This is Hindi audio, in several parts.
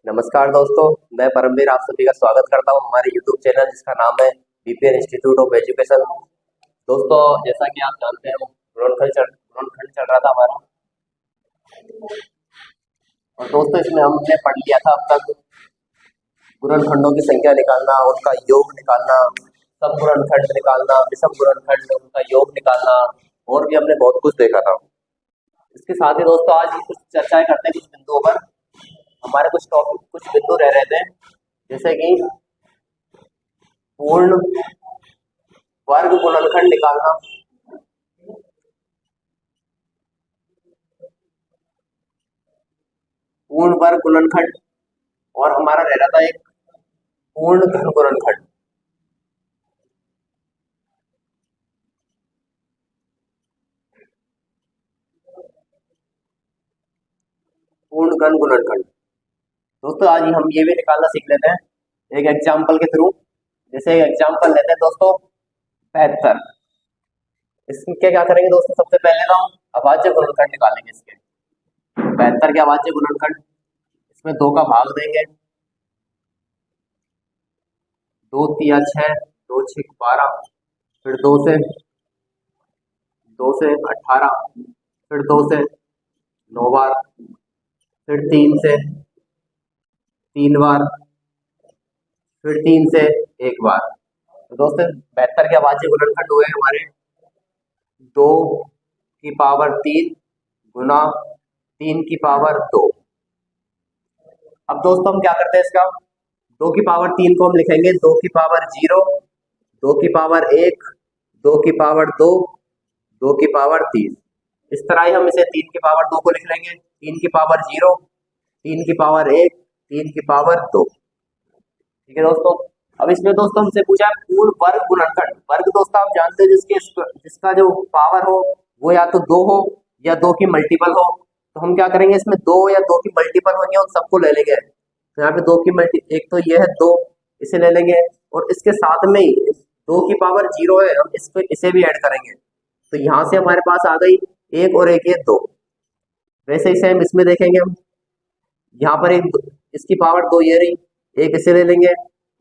नमस्कार दोस्तों, मैं परमवीर आप सभी का स्वागत करता हूं हमारे YouTube चैनल जिसका नाम है बीपीएन इंस्टीट्यूट ऑफ एजुकेशन। दोस्तों, जैसा कि आप जानते हैं गुणनखंड चल रहा था हमारा। और दोस्तों, इसमें हमने पढ़ लिया था अब तक गुणनखंडों की संख्या निकालना, उनका योग निकालना, सम गुणनखंड निकालना, विषम गुणनखंड, उनका योग निकालना, और भी हमने बहुत कुछ देखा था। इसके साथ ही दोस्तों आज कुछ चर्चाएं करते हैं कुछ बिंदुओं पर। हमारे कुछ बिंदु रह रहे थे, जैसे कि पूर्ण वर्ग गुणनखंड निकालना, पूर्ण वर्ग गुणनखंड, और हमारा रह रहा था एक पूर्ण घन गुणनखंड। पूर्ण घन गुणनखंड दोस्तों आज हम ये भी निकालना सीख लेते हैं एक एग्जाम्पल के थ्रू। जैसे एक एग्जाम्पल लेते हैं दोस्तों 75। इसके क्या करेंगे दोस्तों, सबसे पहले तो हम अभाज्य गुणनखंड निकालेंगे। इसके 75 के अभाज्य गुणनखंड, इसमें 2 का भाग देंगे। 2 तिया 6, 2 6 12, फिर 2 से 18, फिर 2 से 9 बार, फिर 3 से 3 बार, फिर 3 से 1 बार। तो दोस्तों 72 के अभाज्य गुणनखंड हुए हमारे 2 की पावर 3 गुना 3 की पावर 2। अब दोस्तों हम क्या करते हैं, इसका 2 की पावर 3 को हम लिखेंगे 2 की पावर 0, 2 की पावर 1, 2 की पावर 2, 2 की पावर 3। इस तरह ही हम इसे 3 की पावर 2 को लिख लेंगे 3 की पावर 0, 3 की पावर 1, 3 की पावर 2। ठीक है दोस्तों। अब इसमें दोस्तों हमसे पूछा है पूर्ण वर्ग गुणनखंड। वर्ग दोस्तों आप जानते हैं जिसका जो पावर हो वो या तो 2 हो या 2 की मल्टीपल हो। तो हम क्या करेंगे, इसमें 2 या 2 की मल्टीपल होंगे उन सबको ले लेंगे। तो यहाँ पे 2 की मल्टी, एक तो ये है 2, इसे ले लेंगे, और इसके साथ में ही 2 की पावर 0 है, हम इसे भी ऐड करेंगे। तो यहाँ से हमारे पास आ गई 1 और 1 ये 2। वैसे ही सेम इसमें देखेंगे हम, यहाँ पर एक इसकी पावर 2 ये रही, एक इसे ले लेंगे,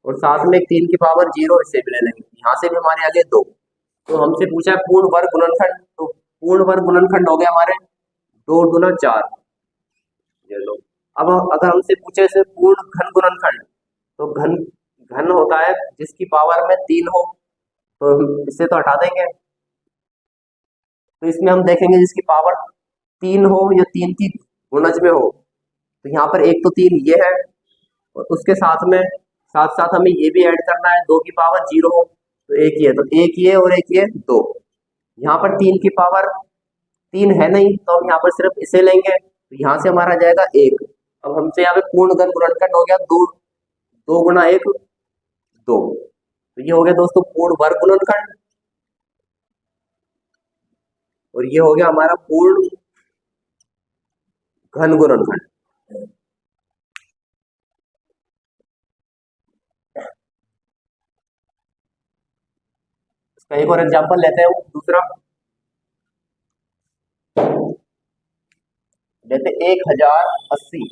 और साथ में एक 3 की पावर 0 इसे भी ले लेंगे। यहाँ से भी हमारे आगे 2। तो हमसे पूछा है पूर्ण वर्ग गुणनखंड, तो पूर्ण वर्ग गुणनखंड हो गया हमारे 2 गुना 4। ये लो। अब अगर हमसे पूछे से पूर्ण घन गुणनखंड, तो घन घन होता है जिसकी पावर में 3 हो, तो हम इससे तो हटा देंगे। तो इसमें हम देखेंगे जिसकी पावर 3 हो या 3 की गुणज में हो। तो यहाँ पर एक तो 3 ये है, और उसके साथ साथ हमें ये भी ऐड करना है 2 की पावर 0 हो, तो एक ये, तो एक ये और एक ये 2। यहाँ पर 3 की पावर 3 है नहीं, तो हम यहाँ पर सिर्फ इसे लेंगे, तो यहाँ से हमारा आ जाएगा 1। अब हमसे यहाँ पे पूर्ण घन गुणनखंड हो गया 2, 2 गुना 1 2। तो ये हो गया दोस्तों पूर्ण वर्ग गुणनखंड, और ये हो गया हमारा पूर्ण घन गुणनखंड। इसका एक और एग्जांपल लेते हैं, दूसरा जैसे 1080।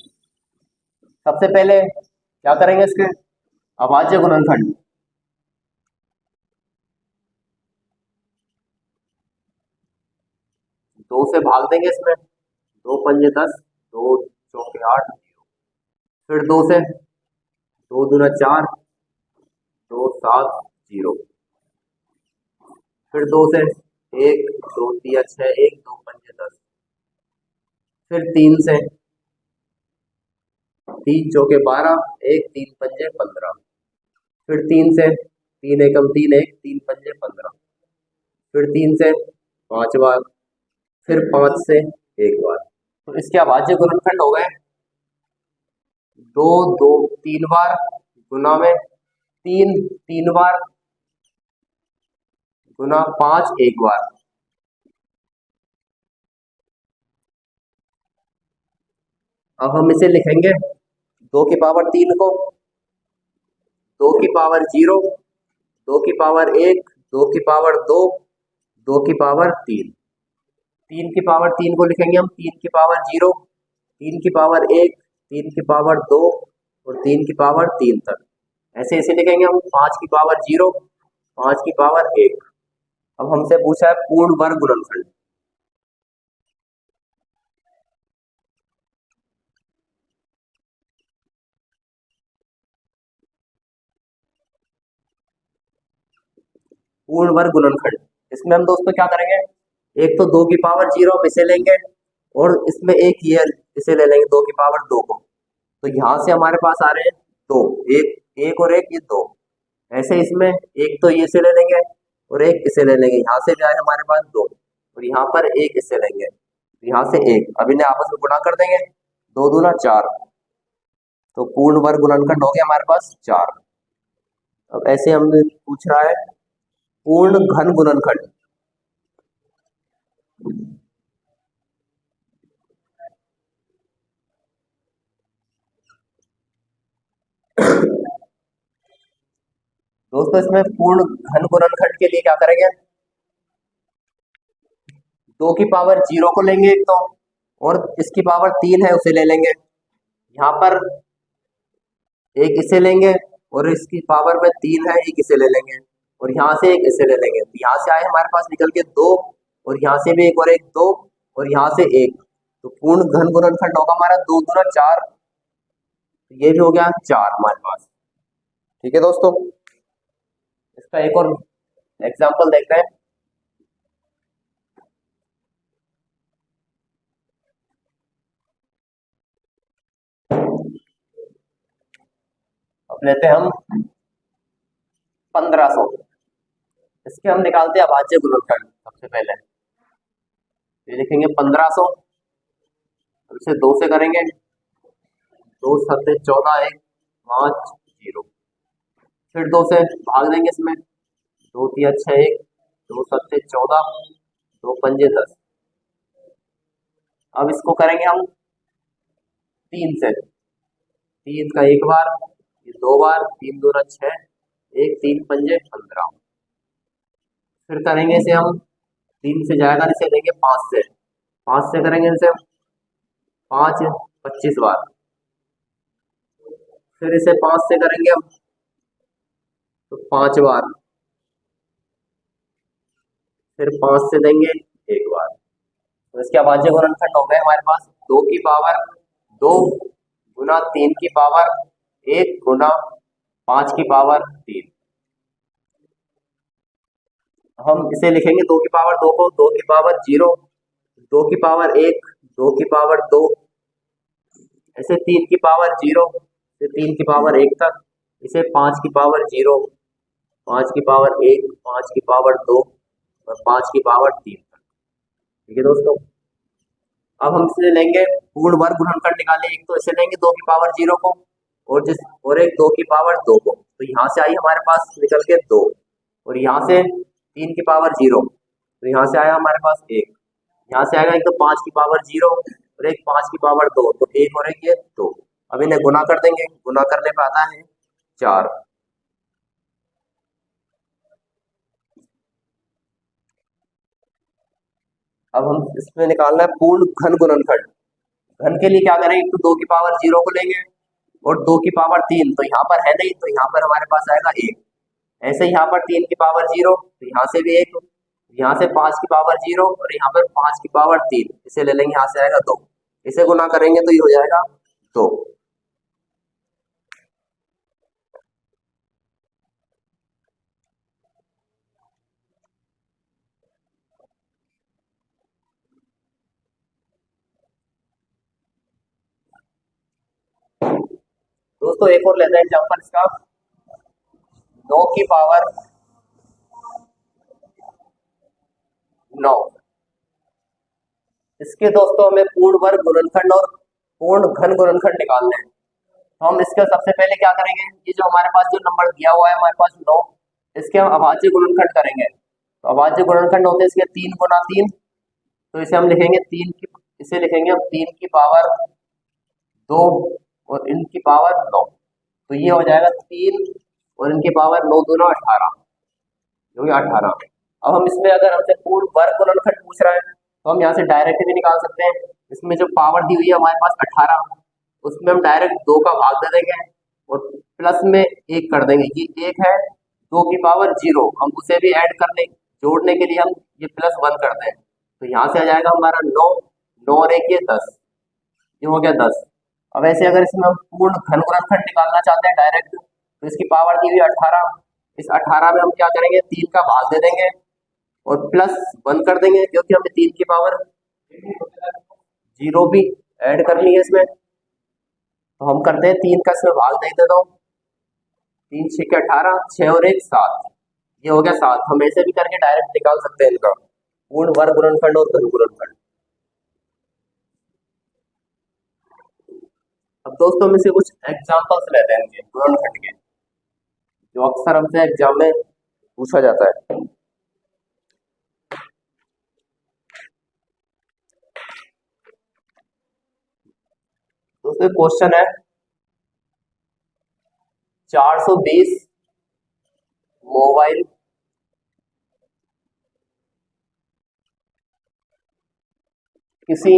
सबसे पहले क्या करेंगे, इसके अभाज्य गुणनखंड। दो से भाग देंगे इसमें, 2 पंजे 10, 2 चौके 8, फिर 2 से 2 दूना 4, 2 7 0, फिर 2 से 1 2 तिया 6 1 2 पंजे 10, फिर 3 से 3 चौके 12 1 3 पंजे 15, फिर 3 से 3 एकम 3 1 3 पंजे 15, फिर 3 से 5 बार, फिर 5 से 1 बार। तो इसके अभाज्य गुणनखंड हो गए 2 2 3 बार गुना में 3 3 बार गुना 5 1 बार। अब हम इसे लिखेंगे 2 की पावर 3 को 2 की पावर 0, 2 की पावर 1, 2 की पावर 2, 2 की पावर 3। 3 को लिखेंगे हम 3 की पावर 0, 3 की पावर 1, 3 की पावर 2 और 3 की पावर 3 तक। ऐसे ऐसे लिखेंगे हम 5 की पावर 0, 5 की पावर 1। अब हमसे पूछा है पूर्ण वर्ग गुणनखंड। पूर्ण वर्ग गुणनखंड, इसमें हम दोस्तों क्या करेंगे, एक तो 2 की पावर 0 हम इसे लेंगे और इसमें एक ये इसे ले लेंगे 2 की पावर 2 को। तो यहाँ से हमारे पास आ रहे हैं 2, एक और एक, ये 2। ऐसे इसमें एक तो ये इसे ले लेंगे और एक इसे ले लेंगे, यहाँ से भी आए हमारे पास 2 और यहाँ पर एक इसे लेंगे, यहाँ से एक। अब इन्हें आपस में गुणा कर देंगे, 2 दूना 4, तो पूर्ण वर्ग गुणनखंड हो गया हमारे पास 4। अब ऐसे हमने पूछ रहा है पूर्ण घन गुणनखंड। दोस्तों इसमें पूर्ण घन गुणनखंड के लिए क्या करेंगे, 2 की पावर 0 को लेंगे एक तो, और इसकी पावर 3 है उसे ले लेंगे, यहाँ पर एक इसे लेंगे और इसकी पावर में 3 है, एक इसे ले लेंगे और यहाँ से एक इसे ले लेंगे। तो यहाँ से आए हमारे पास निकल के 2 और यहाँ से भी एक और एक 2 और यहाँ से एक। तो पूर्ण घन गुणनखंड होगा हमारा 2 दूना 4, ये भी हो गया 4 हमारे पास। ठीक है दोस्तों, इसका एक और एग्जाम्पल देखते हैं। अब लेते हैं हम 1500, इसके हम निकालते हैं अभाज्य गुणनखंड। सबसे पहले ये लिखेंगे 1500, इसे 2 से करेंगे, 2 सत्ते 14, 1 5 0, फिर 2 से भाग देंगे इसमें, 2 तिया 6, 1 2 सत्ते 14, 2 पंजे 10। अब इसको करेंगे हम 3 से, 3 का एक बार, ये 2 बार, 3 दूना 6, 1 3 पंजे 15। फिर करेंगे इसे हम 3 से जाएगा, इसे लेंगे 5 से, 5 से करेंगे इसे 5 25 बार। फिर इसे 5 से करेंगे हम तो 5 बार, फिर 5 से देंगे एक बार। तो इसके अभाज्य गुणनखंड हो गए हमारे पास 2 की पावर 2 गुना 3 की पावर 1 गुना 5 की पावर 3। हम इसे लिखेंगे 2 की पावर 2 को 2 की पावर 0, 2 की पावर 1, 2 की पावर 2, ऐसे 3 की पावर 0 से 3 की पावर 1 तक, इसे 5 की पावर 0, 5 की पावर 1, 5 की पावर 2 और 5 की पावर 3 तक। ठीक है दोस्तों, अब हम इसे लेंगे पूर्ण वर्ग गुणनखंड निकालें, एक तो इसे लेंगे 2 की पावर 0 को और एक 2 की पावर 2 को। तो यहाँ से आई हमारे पास निकल के 2 और यहाँ से 3 की पावर 0, तो यहाँ से आया हमारे पास 1, यहाँ से आएगा एक तो 5 की पावर 0 और एक 5 की पावर 2, तो एक और एक ये 2। अब इन्हें गुना कर देंगे, गुना करने पे आता है 4। अब हम इसमें निकालना है पूर्ण घन गुणनखंड। घन के लिए क्या करेंगे, एक तो 2 की पावर 0 को लेंगे और 2 की पावर 3, तो यहाँ पर है नहीं, तो यहाँ पर हमारे पास आएगा 1। ऐसे यहाँ पर 3 की पावर 0, तो यहाँ से भी 1, यहाँ से 5 की पावर 0 और यहाँ पर 5 की पावर 3, इसे ले लेंगे, यहाँ से आएगा 2, इसे गुना करेंगे तो ये हो जाएगा 2। दोस्तों एक और लेते हैं एग्जाम्पल इसका, 9 की पावर 9। इसके दोस्तों हमें पूर्ण वर्ग गुणनखंड और पूर्ण घन गुणनखंड निकालने हैं। तो हम इसके सबसे पहले क्या करेंगे, ये जो हमारे पास जो नंबर दिया हुआ है हमारे पास 9, इसके हम अभाज्य गुणनखंड करेंगे। तो अभाज्य गुणनखंड होते हैं इसके 3 गुना 3, तो इसे हम लिखेंगे इसे लिखेंगे हम 3 की पावर 2 और इनकी पावर 9, तो ये हो जाएगा 3 और इनकी पावर 9 दूना 18, जो कि 18। अब हम इसमें अगर हमसे पूर्ण वर्ग गुणनखंड पूछ रहा है, तो हम यहाँ से डायरेक्ट भी निकाल सकते हैं। इसमें जो पावर दी हुई है हमारे पास 18, उसमें हम डायरेक्ट 2 का भाग दे देंगे और प्लस में 1 कर देंगे। ये 1 है, 2 की पावर 0, हम उसे भी ऐड करने जोड़ने के लिए हम ये +1 करते हैं। तो यहाँ से आ जाएगा हमारा 9, 9 और 1 ये 10, ये हो गया 10। अब ऐसे अगर इसमें हम पूर्ण घन गुणनखंड निकालना चाहते हैं डायरेक्ट, तो इसकी पावर दी हुई 18, इस 18 में हम क्या करेंगे, 3 का भाग दे देंगे और +1 कर देंगे, क्योंकि हमें 3 की पावर 0 भी ऐड करनी है इसमें। तो हम करते हैं 3 का इसमें भाग दे देता हूँ, 3 6 के 18, 6 और 1 7, ये हो गया 7। हम ऐसे भी करके डायरेक्ट निकाल सकते हैं इनका पूर्ण वर्ग गुणनखंड और घन गुणनखंड। अब दोस्तों में से कुछ एग्जांपल्स लेते हैं इनके गुणनखंड के, जो अक्सर हमसे एग्जाम में पूछा जाता है। दोस्तों क्वेश्चन है 420 मोबाइल किसी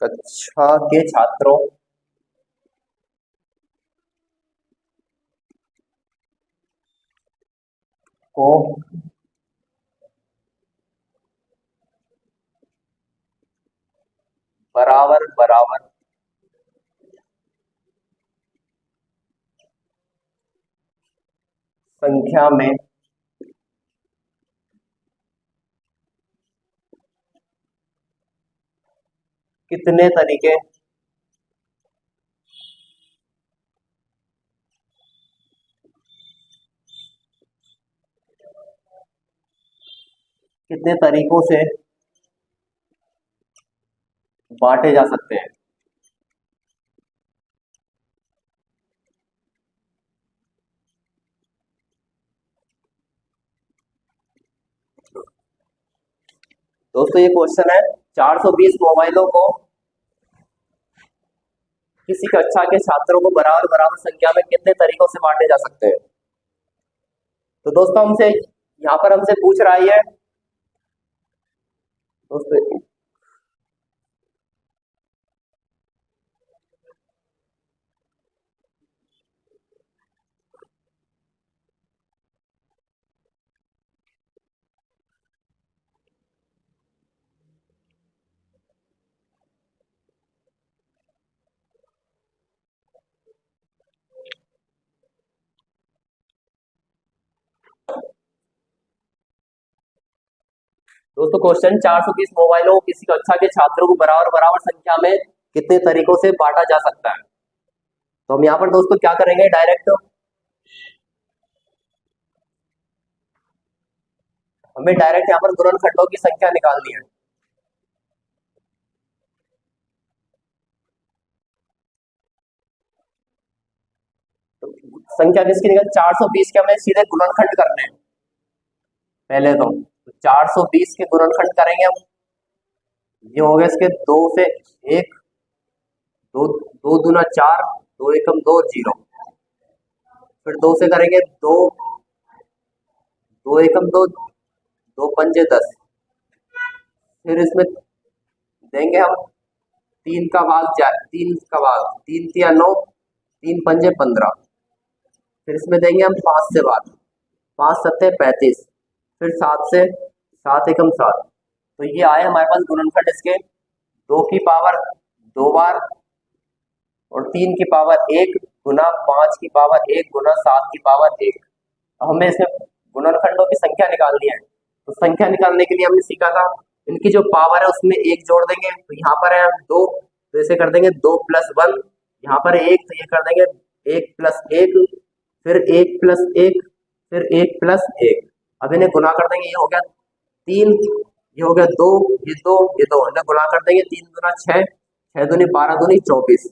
कक्षा के छात्रों को बराबर बराबर संख्या में कितने तरीके कितने तरीकों से बांटे जा सकते हैं। दोस्तों ये क्वेश्चन है 420 मोबाइलों को किसी कक्षा के छात्रों को बराबर बराबर संख्या में कितने तरीकों से बांटे जा सकते हैं। तो दोस्तों हमसे यहाँ पर हमसे पूछ रहा है दोस्तों, दोस्तों क्वेश्चन 420 मोबाइलों को किसी कक्षा के छात्रों को बराबर बराबर संख्या में कितने तरीकों से बांटा जा सकता है। तो हम यहाँ पर दोस्तों क्या करेंगे, डायरेक्ट हमें डायरेक्ट यहाँ पर गुणनखंडों की संख्या निकालनी है। तो संख्या किसकी निकाल, 420 के हमें सीधे गुणनखंड करने हैं पहले तो 420 के गुणनखंड करेंगे हम, ये हो गया इसके 2 से 1, 2 2 दूना 4, 2 एकम 2 0, फिर 2 से करेंगे 2, 2 एकम 2, 2 पंजे 10, फिर इसमें देंगे हम 3 का भाग 3 तिया 9, 3 पंजे 15, फिर इसमें देंगे हम 5 से भाग, 5 सत्ते 35, फिर 7 से 7 एकम 7। तो ये आए हमारे पास गुणनखंड इसके 2 की पावर 2 बार और 3 की पावर 1 गुना 5 की पावर 1 गुना 7 की पावर 1। हमें इसमें गुणनखंडों की संख्या निकालनी है। तो संख्या निकालने के लिए हमने सीखा था इनकी जो पावर है उसमें 1 जोड़ देंगे, तो यहाँ पर है 2, तो इसे कर देंगे 2 + 1, यहाँ पर 1 तो ये कर देंगे 1 + 1, फिर 1 + 1, फिर 1 + 1। अब इन्हें गुना कर देंगे, ये हो गया 3, ये हो गया 2, ये 2, ये 2, इन्हें गुना कर देंगे 3 दूना 6, 6 दूनी 12 दूनी 24।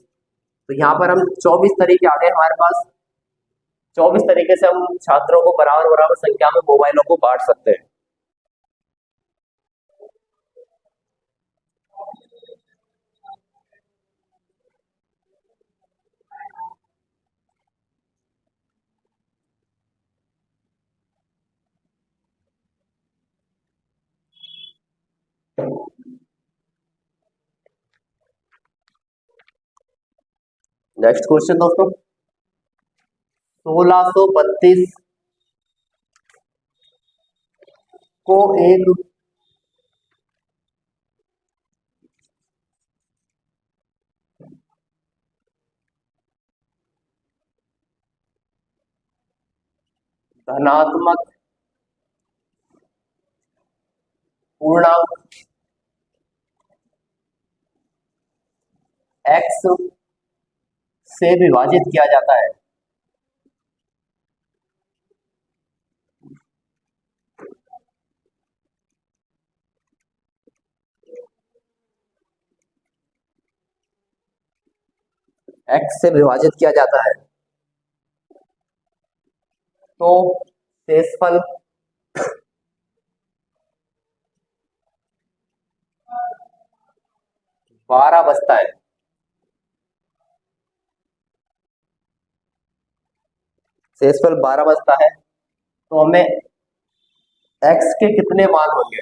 तो यहाँ पर हम 24 तरीके आ गए हमारे पास, 24 तरीके से हम छात्रों को बराबर बराबर संख्या में मोबाइलों को बांट सकते हैं। नेक्स्ट क्वेश्चन दोस्तों, 1632 को एक धनात्मक पूर्णांक x से विभाजित किया जाता है। x से विभाजित किया जाता है तो शेषफल 12 बचता है। शेषफल 12 बचता है तो हमें x के कितने मान होंगे?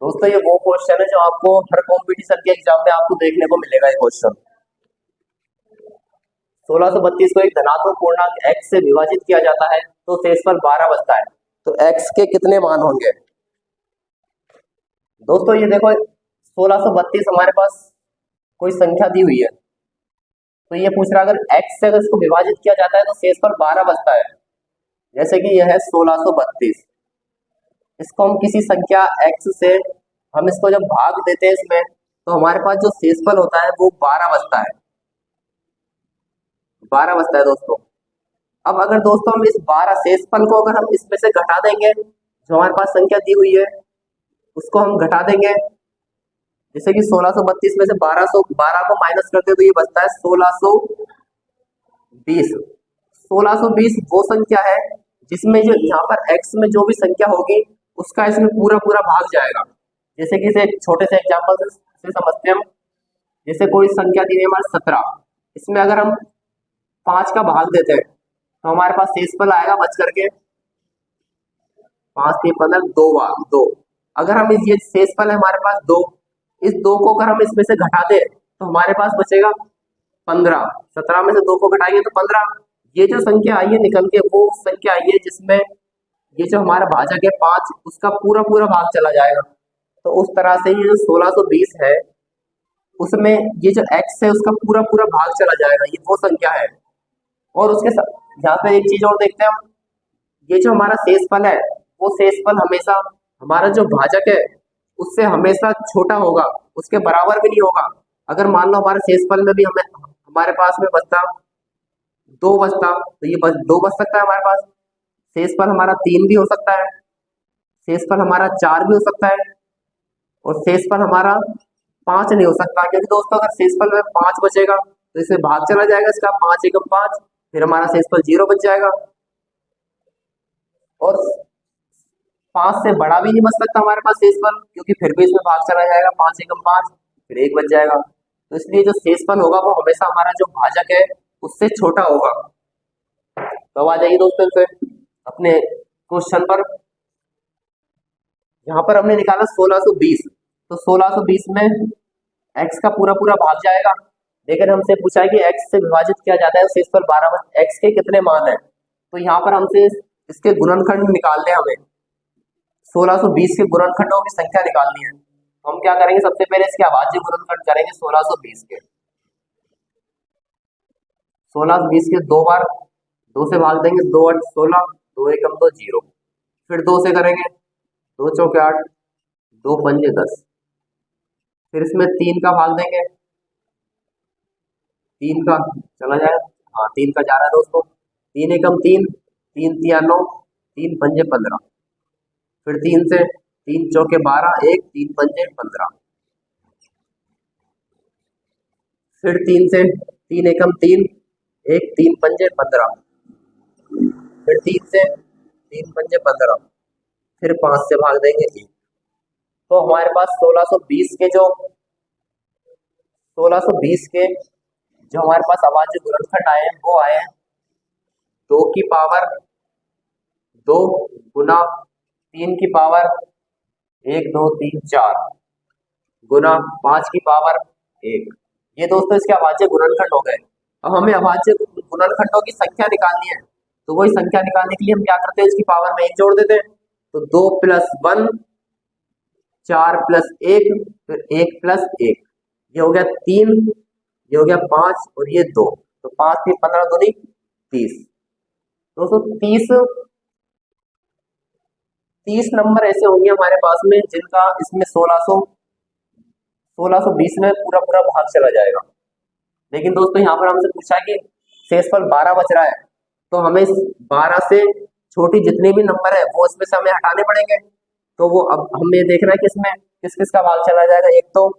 दोस्तों ये वो क्वेश्चन है जो आपको हर कंपटीशन के एग्जाम में आपको देखने को मिलेगा। ये क्वेश्चन 1632 को एक धनात्मक पूर्णांक x से विभाजित किया जाता है तो शेषफल 12 बचता है, तो x के कितने मान होंगे? दोस्तों ये देखो 1632 हमारे पास कोई संख्या दी हुई है, तो ये पूछ रहा है अगर x से अगर इसको विभाजित किया जाता है तो शेषफल 12 बचता है। जैसे कि यह है 1632, इसको हम किसी संख्या x से हम इसको जब भाग देते हैं इसमें तो हमारे पास जो शेषफल होता है वो 12 बचता है। 12 बचता है दोस्तों। अब अगर दोस्तों हम इस 12 शेषफल को अगर हम इसमें से घटा देंगे, जो हमारे पास संख्या दी हुई है उसको हम घटा देंगे, जैसे कि 1632 में से 12 को माइनस करते तो ये बचता है 1620। 1620 वो संख्या है जिसमें जो यहाँ पर x में जो भी संख्या होगी उसका इसमें पूरा पूरा भाग जाएगा। जैसे कि इसे छोटे से एग्जांपल से समझते हैं हम। जैसे कोई संख्या दी है हमारे 17, इसमें अगर हम 5 का भाग देते हैं तो हमारे पास शेषफल आएगा बच करके 5 3 15 2। अगर हम ये शेषफल है हमारे पास 2, इस 2 को अगर हम इसमें से घटा दें तो हमारे पास बचेगा 15। 17 में से 2 को घटाएंगे तो 15। ये जो संख्या आई है निकल के वो संख्या आई है जिसमें ये जो हमारा भाजक है 5 उसका पूरा पूरा भाग चला जाएगा। तो उस तरह से ये जो 1620 है उसमें ये जो x है उसका पूरा पूरा भाग चला जाएगा, ये वो संख्या है। और उसके साथ यहाँ पे एक चीज और देखते हैं हम, ये जो हमारा शेषफल है वो शेषफल हमेशा हमारा जो भाजक है उससे हमेशा छोटा होगा, उसके बराबर भी नहीं होगा। अगर मान लो हमारे शेषफल में भी हमें हमारे पास में बचता 2 बचता तो ये 2 बच सकता है हमारे पास। शेषफल हमारा 3 भी हो सकता है, शेषफल हमारा 4 भी हो सकता है और शेषफल हमारा 5 नहीं हो सकता, क्योंकि दोस्तों अगर शेषफल में 5 बचेगा तो इसमें भाग चला जाएगा इसका 5 एकम 5, फिर हमारा शेषफल 0 बच जाएगा और 5 से बड़ा भी नहीं बच सकता हमारे पास शेषफल, क्योंकि फिर भी इसमें भाग चला जाएगा 5 एकम 5, फिर 1 बच जाएगा। तो इसलिए जो शेषफल होगा वो हमेशा हमारा जो भाजक है उससे छोटा होगा। तो आ जाइए दोस्तों फिर अपने क्वेश्चन पर। यहाँ पर हमने निकाला 1620, तो 1620 में x का पूरा पूरा भाग जाएगा, लेकिन हमसे पूछा है कि x से विभाजित किया जाता है शेषफल 12 में, x के कितने मान है। तो यहाँ पर हमसे इसके गुणनखंड निकालने हमें 1620 के गुणनखंडों की संख्या निकालनी है। तो हम क्या करेंगे, सबसे पहले इसके अभाज्य गुणनखंड करेंगे 1620 के। 1620 के 2 बार 2 से भाग देंगे, 2 8 16, 2 एकम 2 0, फिर 2 से करेंगे 2 चौके 8, 2 पंजे 10, फिर इसमें 3 का भाग देंगे, 3 का चला जाए, हाँ 3 का जा रहा है दोस्तों, 3 एकम 3, 3 तिया 9, 3 पंजे 15, फिर 3 से 3 चौके 12, 1 3 पंजे 15, फिर 3 से 3 एकम 3, 1 3 पंजे 15, फिर 3 से 3 पंजे 15, फिर 5 से भाग देंगे 1, तो हमारे पास 1620 के जो 1620 के जो हमारे पास अभाज्य गुणनखंड आए हैं वो आए हैं 2 गुना 3 की पावर 1 2 3 4 गुना 5 की पावर 1। ये दोस्तों इसके अभाज्य गुणनखंड हो गए। अब हमें अभाज्य गुणनखंडों की संख्या निकालनी है, तो वही संख्या निकालने के लिए हम क्या करते हैं, इसकी पावर में 1 जोड़ देते हैं। तो 2 + 1 4 + 1 फिर 1 + 1, ये हो गया 3, ये हो गया 5 और ये 2, तो 5 3 15 दूनी 30। दोस्तों 30 नंबर ऐसे होंगे हमारे पास में जिनका इसमें 1620 में पूरा पूरा भाग चला जाएगा। लेकिन दोस्तों यहाँ पर हमसे पूछा कि शेषफल 12 बच रहा है, तो हमें 12 से छोटी जितने भी नंबर है वो इसमें से हमें हटाने पड़ेंगे। तो वो अब हमें देखना है कि इसमें किस किस का भाग चला जाएगा। एक तो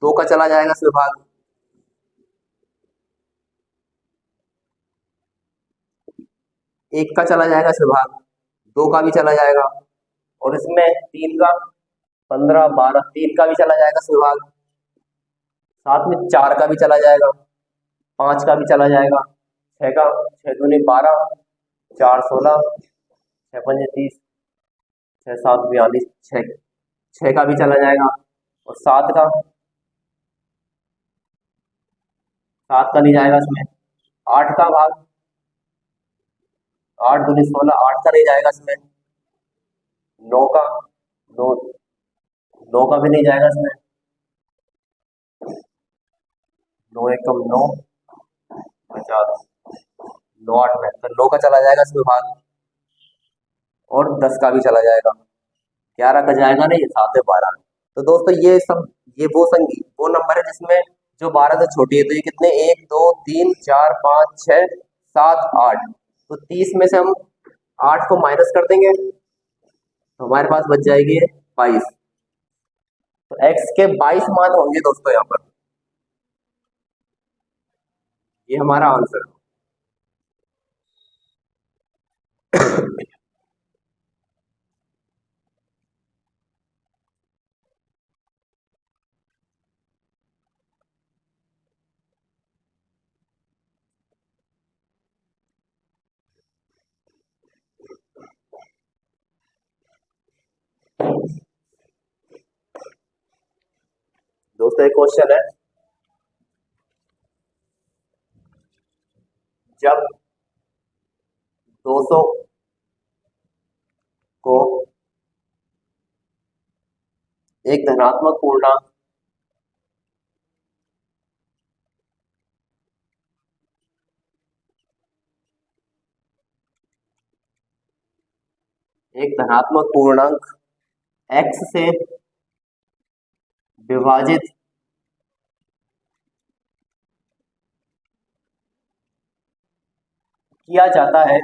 2 का चला जाएगा इसमें भाग, एक का चला जाएगा इसमें भाग, 2 का भी चला जाएगा, और इसमें 3 का 15 12 3 का भी चला जाएगा इसमें भाग, साथ में 4 का भी चला जाएगा, 5 का भी चला जाएगा, 6 का 6 दूनी 12 4 16 6 पंजे 30 6 7 42 6 का भी चला जाएगा, और 7 का नहीं जाएगा इसमें। 8 का भाग 8 दूनी 16 8 का नहीं जाएगा इसमें। 9 का 9 9 का भी नहीं जाएगा इसमें। 9 एकम 9 50 9 8 में तो 9 का चला जाएगा इसमें भाग, और 10 का भी चला जाएगा। 11 का जाएगा नहीं, 7 है 12। तो दोस्तों ये सब ये वो नंबर है जिसमें जो 12 से छोटी है। तो ये कितने 1 2 3 4 5 6 7 8, तो 30 में से हम 8 को माइनस कर देंगे तो हमारे पास बच जाएगी 22। तो x के 22 मान होंगे दोस्तों यहाँ पर, ये हमारा आंसर है। दोस्तों एक क्वेश्चन है, जब 200 को एक धनात्मक पूर्णांक x से विभाजित किया जाता है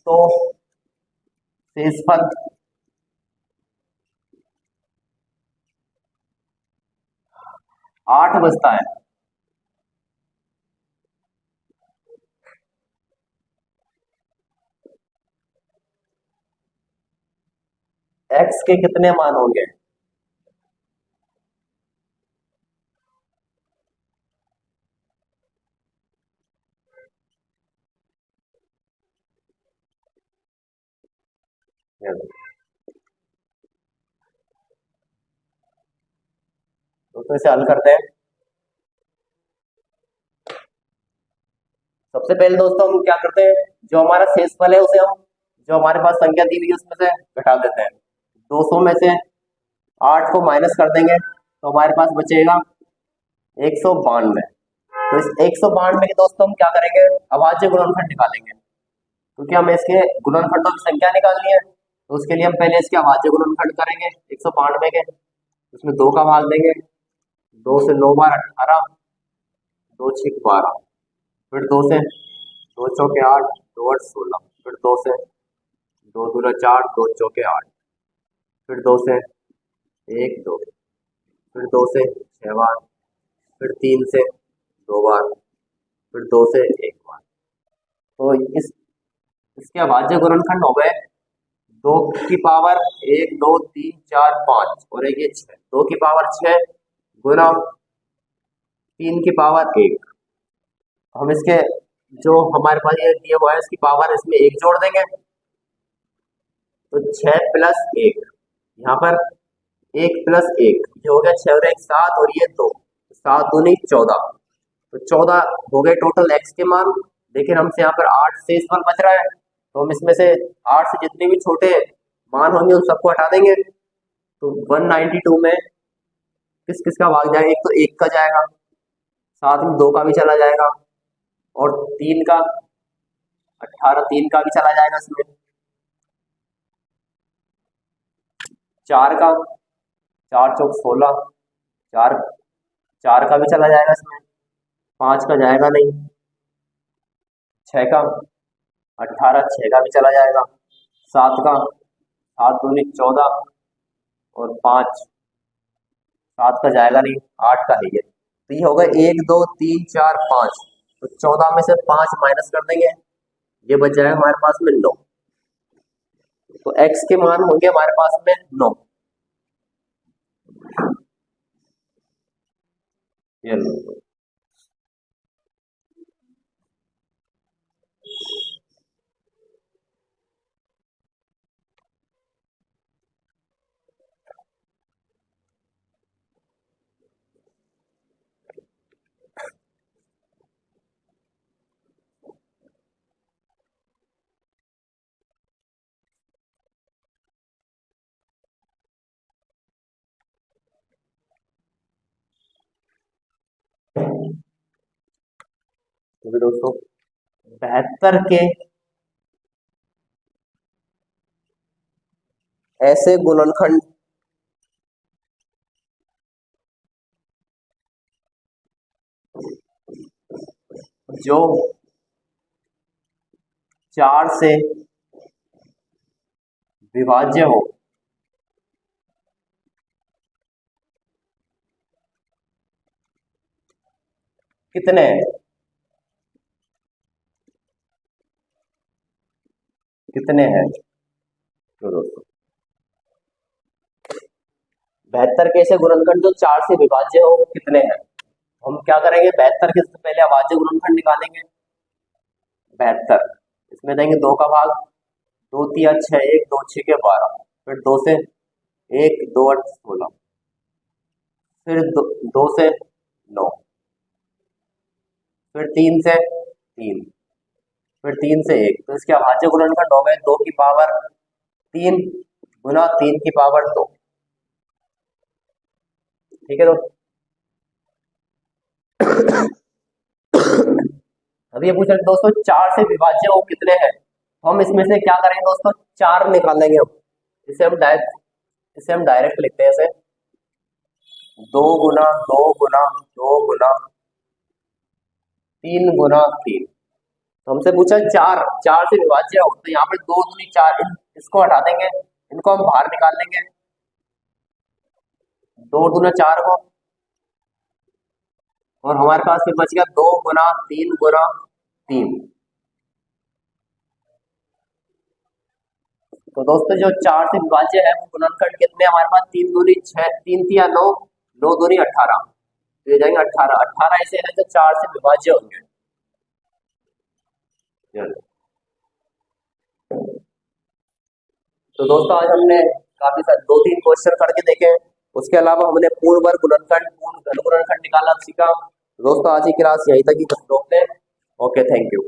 तो शेषफल 8 बचता है। x के कितने मान होंगे? तो इसे हल करते हैं। सबसे पहले दोस्तों हम क्या करते हैं, जो हमारा शेषफल है उसे हम जो हमारे पास संख्या दी हुई है उसमें से घटा देते हैं। 200 में से 8 को माइनस कर देंगे तो हमारे पास बचेगा 192। तो इस 192 के दोस्तों हम क्या करेंगे, अभाज्य गुणनखंड निकालेंगे, क्योंकि हमें इसके गुणनखंडों की संख्या निकालनी है। तो उसके लिए हम पहले इसके अभाज्य गुणनखंड करेंगे 192 के, उसमें 2 का भाग देंगे, 2 से 9 बार 18, 2 6 12, फिर 2 से 2 चौके 8, 2 8 16, फिर 2 से 2 दूना 4, 2 चौके 8, फिर 2 से 1 2, फिर 2 से 6 बार, फिर 3 से 2 बार, फिर 2 से 1 बार। तो इस इसके अभाज्य गुणनखंड हो गए 2 की पावर 1 2 3 4 5 और एक ये 6, 2 की पावर 6 गुना 3 की पावर 1। हम इसके जो हमारे पास ये दिया हुआ है इसकी पावर इसमें 1 जोड़ देंगे तो 6 + 1, यहाँ पर 1 + 1 ये हो गया 6 और 1 7 और ये 2, 7 दूनी 14, तो 14 हो गए टोटल x के मान। लेकिन हमसे यहाँ पर 8 से इस पर बच रहा है तो हम इसमें से 8 से जितने भी छोटे मान होंगे उन सबको हटा देंगे। तो 192 में किस किस का भाग जाएगा, एक तो 1 का जाएगा, साथ में 2 का भी चला जाएगा और 3 का, 18 3 का भी चला जाएगा इसमें, 4 का, 4 चौक 16, 4 का भी चला जाएगा इसमें, 5 का जाएगा नहीं, 6 का, 18 6 का भी चला जाएगा, 7 का, 7 दूनी 14 और 5 7 का जाएगा नहीं, 8 का है ये। तो ये होगा 1 2 3 4 5, तो 14 में से 5 माइनस कर देंगे, ये बच जाएगा हमारे पास में 9। तो x के मान होंगे हमारे पास में 9। ये लो। तो दोस्तों 72 के ऐसे गुणनखंड जो 4 से विभाज्य हो, कितने हैं, कितने हैं। तो दोस्तों 72 के ऐसे गुणनखंड जो 4 से विभाज्य हो कितने हैं। हम क्या करेंगे, 72 के पहले अभाज्य गुणनखंड निकालेंगे। 72 इसमें देंगे 2 का भाग, 2 3 6 1 2 6 के 12, फिर 2 से 1 2 8 16, फिर 2 से 9, फिर 3 से 3, फिर 3 से 1। तो इसके अभाज्य गुणनखंड हो गए 2 की पावर 3 गुना 3 की पावर 2। ठीक है अभी ये पूछ रहे दोस्तों 4 से विभाज्य वो कितने हैं, तो हम इसमें से क्या करेंगे दोस्तों, 4 निकालेंगे हम। इसे हम डायरेक्ट लिखते हैं, इसे 2 गुना 2 गुना 2 गुना 3 गुना 3। तो हमसे पूछा 4 से विभाज्य हो, तो यहाँ पे 2 दूनी 4, इसको हटा देंगे, इनको हम बाहर निकाल लेंगे, 2 दूना 4 को, और हमारे पास फिर बच गया 2 गुना 3 गुना 3। तो दोस्तों जो 4 से विभाज्य है वो गुणनखंड कितने हमारे पास, 3 दूनी 6, 3 3 9, 9 दूनी 18, तो ये जाएंगे 18। 18 ऐसे है जो 4 से विभाज्य होंगे। तो दोस्तों आज हमने काफी सारे 2-3 क्वेश्चन करके देखे, उसके अलावा हमने पूर्ण वर्ग गुणनखंड, पूर्ण घन गुणनखंड निकालना सीखा। दोस्तों आज की क्लास यहीं तक ही रोकते हैं। Okay, thank you.